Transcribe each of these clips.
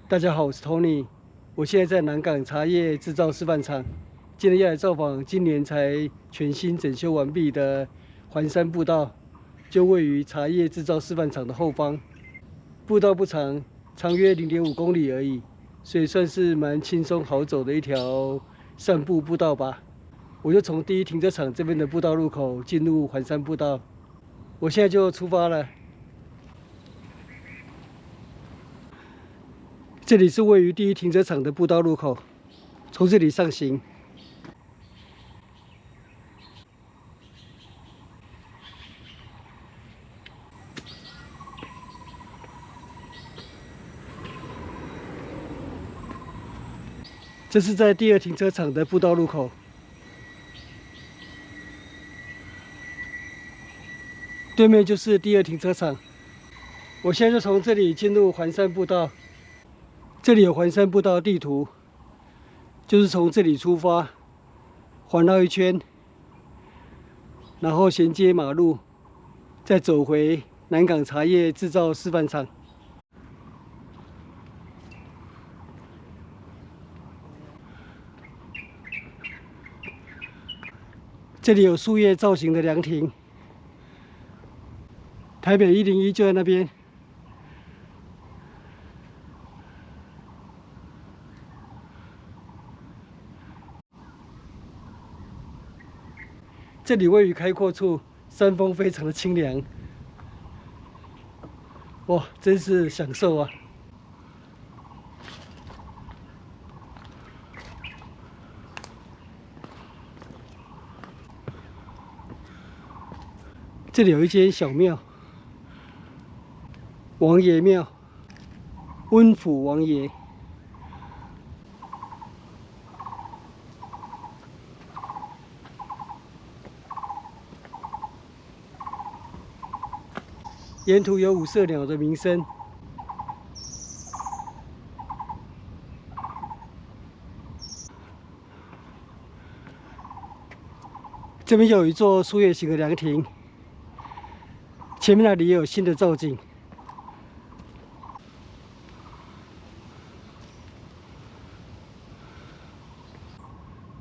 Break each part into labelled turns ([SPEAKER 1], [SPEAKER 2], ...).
[SPEAKER 1] 大家好，我是 Tony， 我現在在南港茶葉製造示範廠，今天要來造訪今年才全新整修完畢的環山步道，就位於茶葉製造示範廠的後方。步道不長，長約0.5公里而已，所以算是蠻輕鬆好走的一條散步步道吧。我就從第一停車場這邊的步道入口進入環山步道，我現在就出發了。這裡是位於第一停車場的步道入口，從這裡上行。這是在第二停車場的步道入口，對面就是第二停車場。我現在就從這裡進入環山步道。這裡有環山步道地圖，就是從這裡出發，環繞一圈，然後銜接馬路，再走回南港茶葉製造示範廠。這裡有樹葉造型的涼亭，台北101就在那邊。這裡位於開闊處，山風非常的清涼，哇，真是享受啊！這裡有一間小廟，王爺廟，溫府王爺。沿途有五色鳥的鳴聲。這邊又有一座樹葉型的涼亭，前面那裡也有新的造景。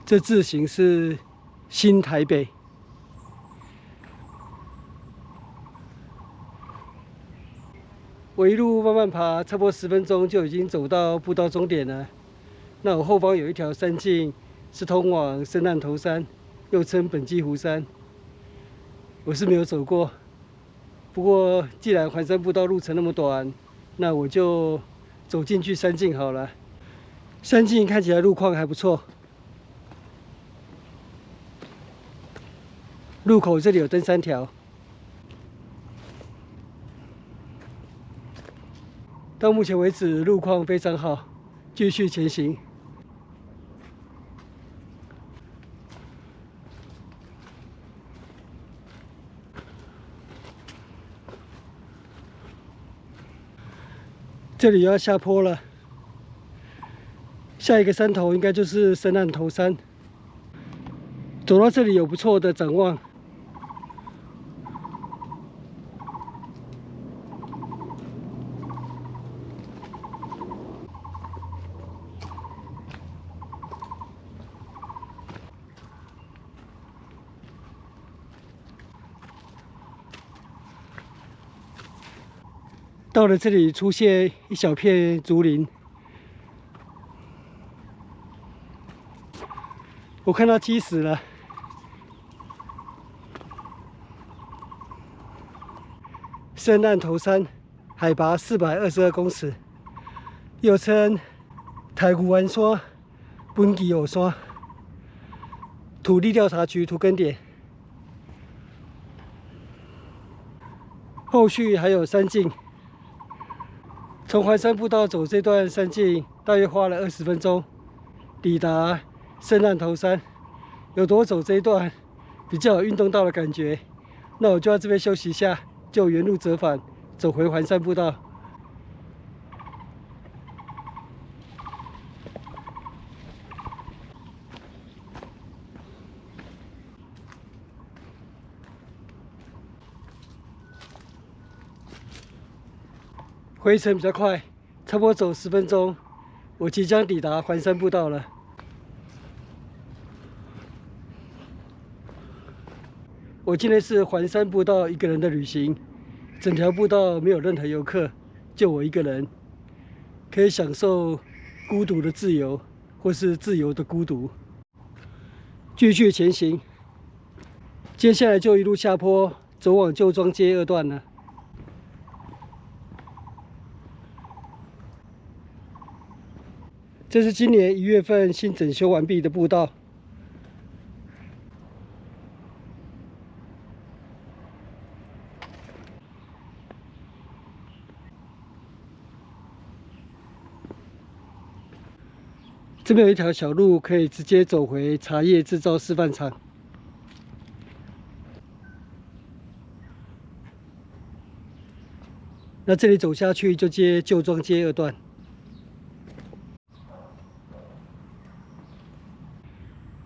[SPEAKER 1] 這字形是新台北。我一路慢慢爬，差不多10分鐘就已經走到步道終點了。那我後方有一條山徑，是通往深岸頭山，又稱本基湖山。我是沒有走過，不過既然環山步道路程那麼短，那我就走進去山徑好了。山徑看起來路況還不錯。路口這裡有燈3條。到目前為止，路況非常好，繼續前行。這裡要下坡了，下一個山頭應該就是深岸頭山。走到這裡有不錯的展望。到了這裡，出現一小片竹林，我看到雞死了。深岸頭山，海拔422公尺，又稱台古灣山、本基湖山。土地調查局土耕點。後續還有山徑。從環山步道走這段山徑，大約花了20分鐘，抵達深岸頭山。有多走這一段，比較有運動到的感覺。那我就在這邊休息一下，就原路折返，走回環山步道。回程比较快，差不多走10分鐘，我即將抵達環山步道了。我今天是環山步道一個人的旅行，整條步道沒有任何遊客，就我一個人，可以享受孤獨的自由，或是自由的孤獨。繼續前行，接下來就一路下坡，走往舊莊街2段了。這是今年1月份新整修完畢的步道。這邊有一條小路，可以直接走回茶葉製造示範場。那這裡走下去就接舊莊街2段。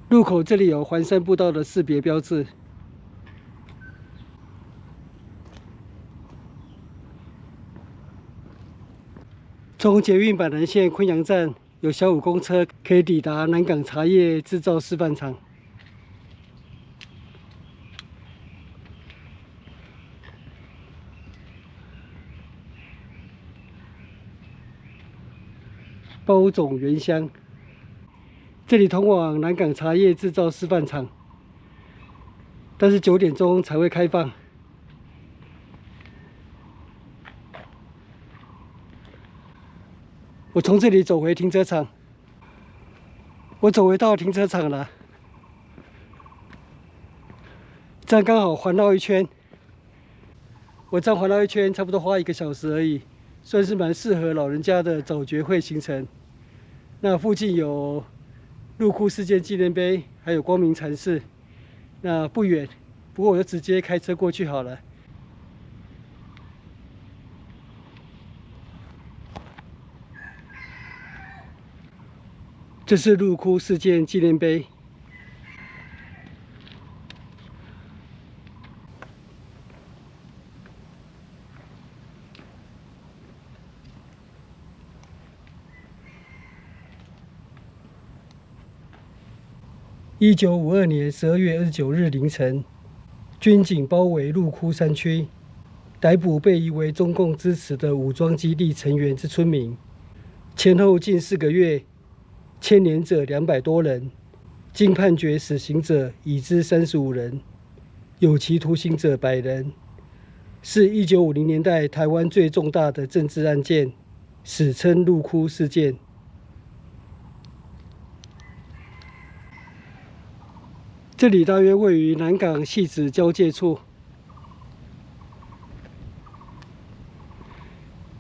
[SPEAKER 1] 入口這裡有環山步道的識別標誌。從捷運板南線昆陽站有小5公車可以抵達南港茶葉製造示範場。包種原香。這裡通往南港茶葉製造示範場，但是9點鐘才會開放。我從這裡走回停車場，我走回到停車場了，這樣剛好環繞一圈。我這樣環繞一圈，差不多花1個小時而已，算是蠻適合老人家的早覺會行程。那附近有鹿窟事件紀念碑，還有光明禪寺，那不遠，不過我就直接開車過去好了。這是鹿窟事件紀念碑。1952年12月29日凌晨，軍警包圍鹿窟山區，逮捕被疑為中共支持的武裝基地成員之村民，前後近4個月，牽連者200多人，經判決死刑者已知35人，有期徒刑者100人，是1950年代台灣最重大的政治案件，史稱鹿窟事件。這裡大約位於南港汐止交界處，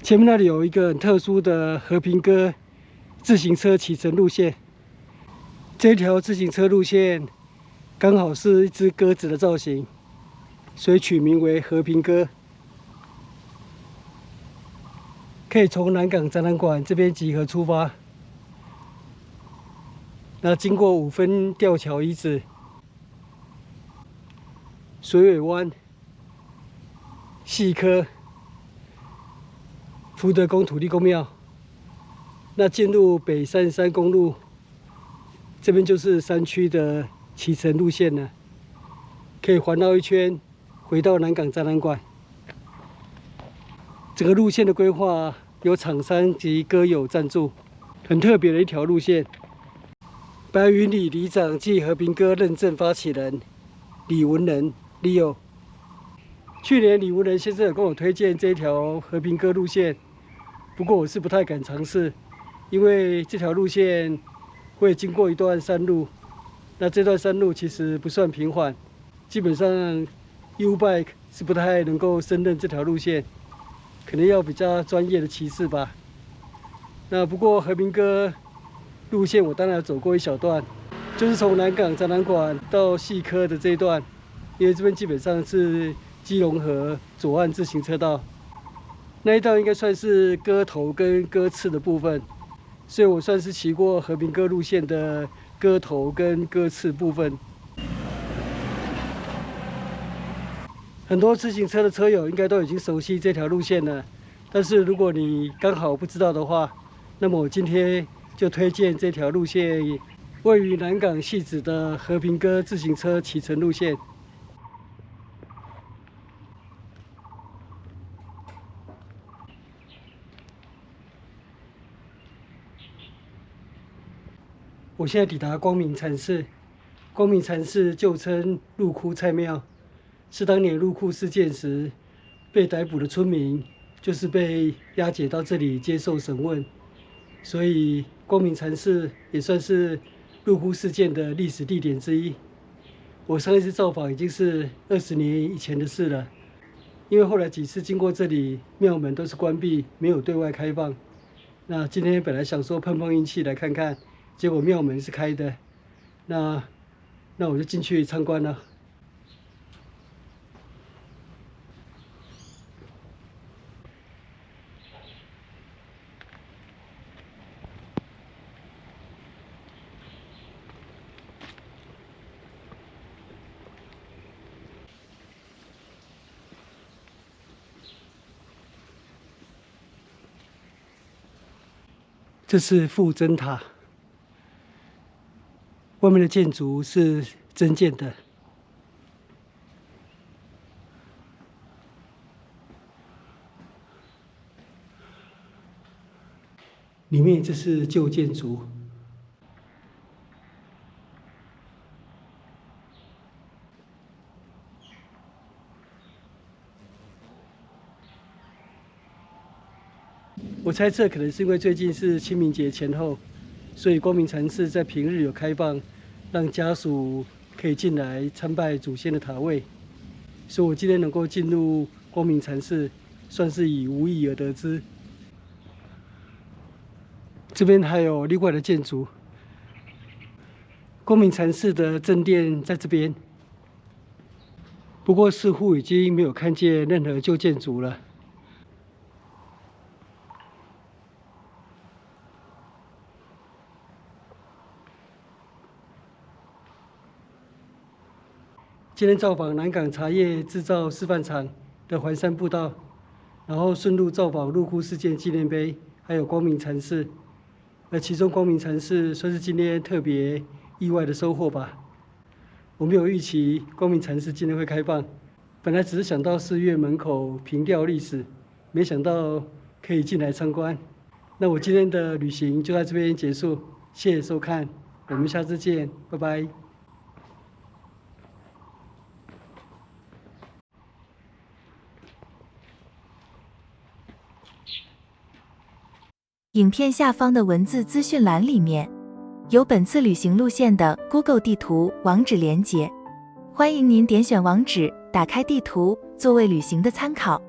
[SPEAKER 1] 前面那裡有一個很特殊的和平鴿自行車啟程路線。這條自行車路線剛好是一隻鴿子的造型，所以取名為和平鴿。可以從南港展覽館這邊集合出發，那經過5分吊橋遺址、水尾灣、細科、福德宮土地公廟，那進入北山山公路，這邊就是山區的啟程路線了，可以環繞一圈，回到南港展覽館。整個路線的規劃由廠商及歌友贊助，很特別的一條路線。白雲里里長暨和平鴿認證發起人李文仁 Leo， 去年李文仁先生有跟我推薦這條和平鴿路線，不過我是不太敢嘗試，因為這條路線會經過一段山路，那這段山路其實不算平緩，基本上 U-Bike 是不太能夠勝任這條路線，可能要比較專業的騎士吧。那不過和平鴿路線我當然走過一小段，就是從南港展覽館到細科的這一段，因為這邊基本上是基隆河左岸自行車道，那一道應該算是鴿頭跟鴿翅的部分，所以我算是騎過和平鴿路線的鴿頭跟鴿翅部分。很多自行車的車友應該都已經熟悉這條路線了，但是如果你剛好不知道的話，那麼我今天就推薦這條路線，位於南港汐止的和平鴿自行車騎乘路線。我現在抵達光明禪寺。光明禪寺舊稱鹿窟蔡廟，是當年鹿窟事件時被逮捕的村民，就是被押解到這裡接受審問，所以光明禪寺也算是鹿窟事件的歷史地點之一。我上一次造訪已經是20年以前的事了，因為後來幾次經過這裡，廟門都是關閉，沒有對外開放。那今天本來想說碰碰運氣來看看，結果廟門是開的，那我就進去參觀了。這是覆真塔，外面的建築是真建的。裡面這是舊建築。我猜測可能是因為最近是清明節前後，所以光明禪寺在平日有開放，讓家屬可以進來參拜祖先的塔位。所以我今天能夠進入光明禪寺，算是以無意而得知。這邊還有另外的建築，光明禪寺的正殿在這邊，不過似乎已經沒有看見任何舊建築了。今天造訪南港茶葉製造示範廠的環山步道，然後順路造訪鹿窟事件紀念碑，還有光明禪寺。其中光明禪寺算是今天特別意外的收穫吧。我沒有預期光明禪寺今天會開放，本來只是想到寺院門口憑弔歷史，沒想到可以進來參觀。那我今天的旅行就在這邊結束，謝謝收看，我們下次見，拜拜。
[SPEAKER 2] 影片下方的文字資訊欄裡面有本次旅行路線的 Google 地圖網址連結，歡迎您點選網址，打開地圖，作為旅行的參考。